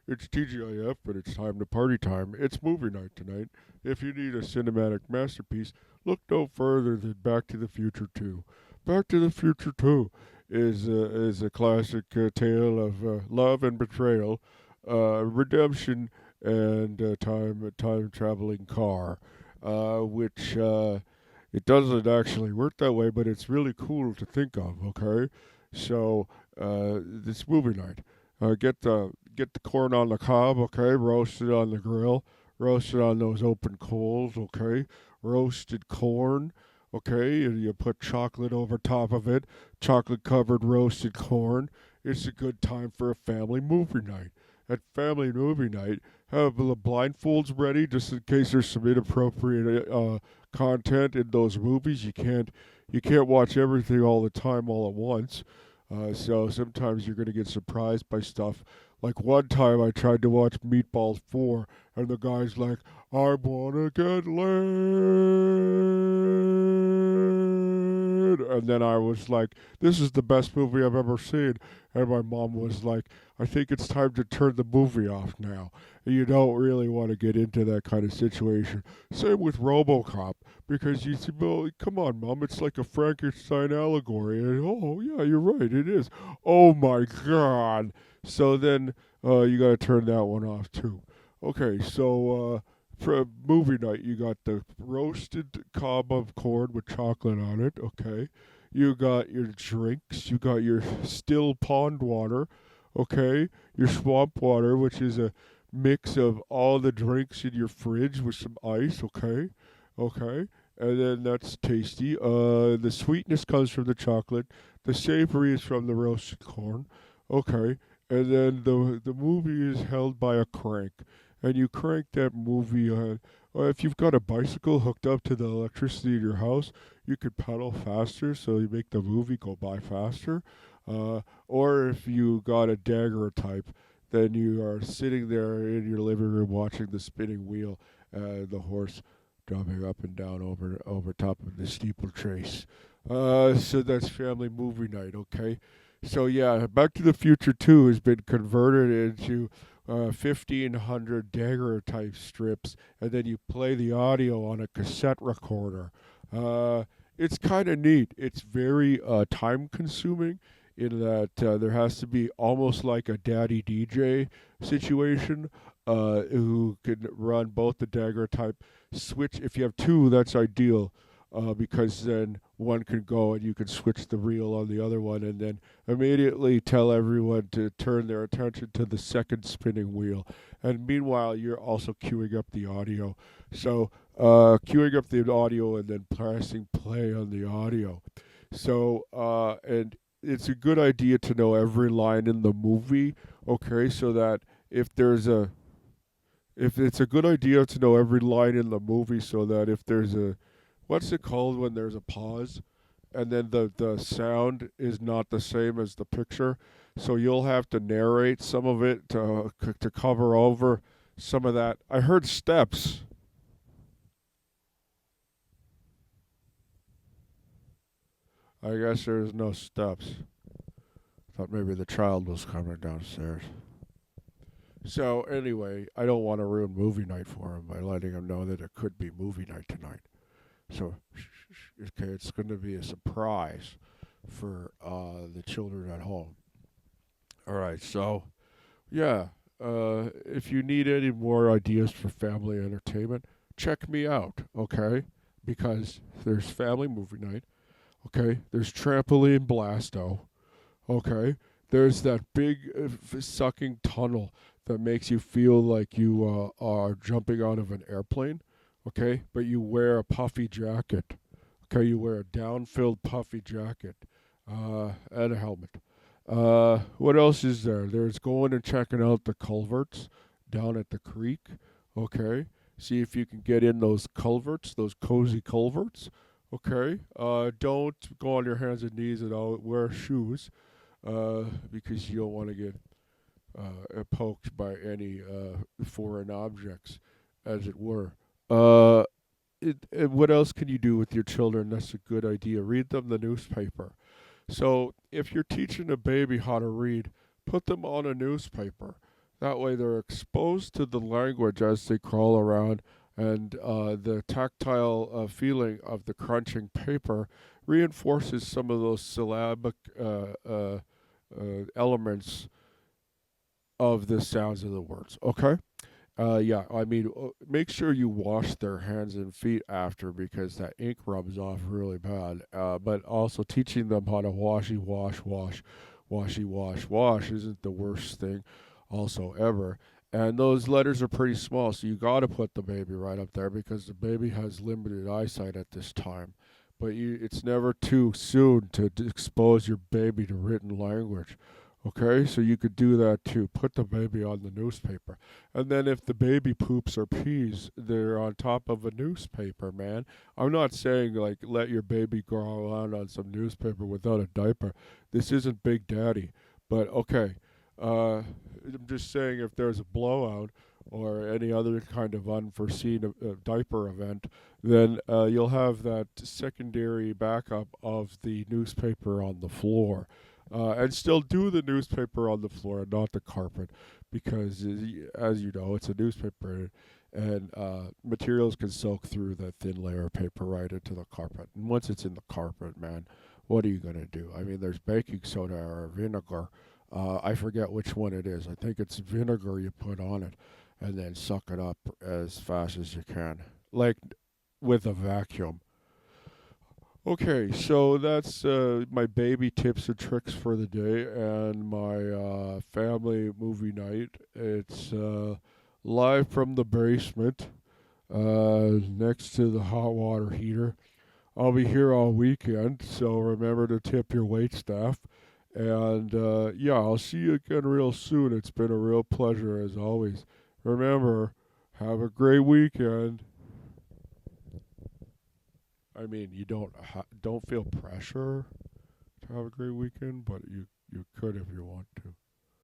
It's TGIF, but it's time to party time. It's movie night tonight. If you need a cinematic masterpiece, look no further than Back to the Future 2. Back to the Future 2 is a classic tale of love and betrayal, redemption, and time traveling car, which it doesn't actually work that way, but it's really cool to think of. Okay, so this movie night. Get the corn on the cob, okay, roasted on the grill, roasted on those open coals, okay, roasted corn, okay, and you put chocolate over top of it, chocolate covered roasted corn. It's a good time for a family movie night. At family movie night, have the blindfolds ready just in case there's some inappropriate content in those movies. You can't watch everything all the time all at once. So sometimes you're going to get surprised by stuff. Like one time I tried to watch Meatballs 4, and the guy's like, I want to get laid. And then I was like, this is the best movie I've ever seen. And my mom was like, I think it's time to turn the movie off now. You don't really want to get into that kind of situation. Same with Robocop, because you see, well, come on, Mom, it's like a Frankenstein allegory. And, oh, yeah, you're right, it is. Oh, my God. So then you got to turn that one off, too. Okay, so for movie night, you got the roasted cob of corn with chocolate on it, okay? You got your drinks, you got your still pond water, okay? Your swamp water, which is a mix of all the drinks in your fridge with some ice, okay? Okay? And then that's tasty. The sweetness comes from the chocolate. The savory is from the roasted corn. Okay. And then the movie is held by a crank. And you crank that movie on. Or if you've got a bicycle hooked up to the electricity in your house, you could pedal faster so you make the movie go by faster. Or if you got a daguerreotype, then you are sitting there in your living room watching the spinning wheel, the horse jumping up and down over top of the steeplechase. So that's family movie night, okay? So yeah, Back to the Future 2 has been converted into 1,500 daguerreotype strips, and then you play the audio on a cassette recorder. Uh, it's kind of neat. It's very time consuming in that there has to be almost like a daddy DJ situation who can run both the daguerreotype switch. If you have two, that's ideal because then one can go and you can switch the reel on the other one and then immediately tell everyone to turn their attention to the second spinning wheel. And meanwhile, you're also queuing up the audio. So, queuing up the audio and then pressing play on the audio. So, and it's a good idea to know every line in the movie, okay, so that if there's a if it's a good idea to know every line in the movie so that if there's a what's it called when there's a pause and then the sound is not the same as the picture, so you'll have to narrate some of it to cover over some of that. I heard steps. I guess there's no steps. Thought maybe the child was coming downstairs. So anyway, I don't want to ruin movie night for him by letting him know that it could be movie night tonight. So, okay, it's going to be a surprise for the children at home. All right, so yeah, if you need any more ideas for family entertainment, check me out, okay? Because there's family movie night, okay? There's trampoline blasto, okay? There's that big sucking tunnel that makes you feel like you are jumping out of an airplane, okay? But you wear a puffy jacket, okay? You wear a down-filled puffy jacket and a helmet. What else is there? There's going and checking out the culverts down at the creek, okay? See if you can get in those culverts, those cozy culverts, okay? Don't go on your hands and knees and all. Wear shoes because you don't want to get poked by any foreign objects, as it were. Uh, what else can you do with your children? That's a good idea. Read them the newspaper. So if you're teaching a baby how to read, put them on a newspaper. That way, they're exposed to the language as they crawl around, and the tactile feeling of the crunching paper reinforces some of those syllabic elements of the sounds of the words. Okay? Yeah, I mean, make sure you wash their hands and feet after because that ink rubs off really bad. But also teaching them how to wash isn't the worst thing, also ever. And those letters are pretty small, so you got to put the baby right up there because the baby has limited eyesight at this time. But it's never too soon to expose your baby to written language. Okay, so you could do that too. Put the baby on the newspaper. And then if the baby poops or pees, they're on top of a newspaper, man. I'm not saying like let your baby go around on some newspaper without a diaper. This isn't Big Daddy. But okay, I'm just saying if there's a blowout or any other kind of unforeseen diaper event, then you'll have that secondary backup of the newspaper on the floor. And still do the newspaper on the floor and not the carpet because, as you know, it's a newspaper and materials can soak through that thin layer of paper right into the carpet. And once it's in the carpet, man, what are you going to do? I mean, there's baking soda or vinegar. I forget which one it is. I think it's vinegar you put on it and then suck it up as fast as you can, like with a vacuum. Okay, so that's my baby tips and tricks for the day and my family movie night. It's live from the basement next to the hot water heater. I'll be here all weekend, so remember to tip your wait staff. And yeah, I'll see you again real soon. It's been a real pleasure as always. Remember, have a great weekend. I mean, you don't feel pressure to have a great weekend, but you could if you want to.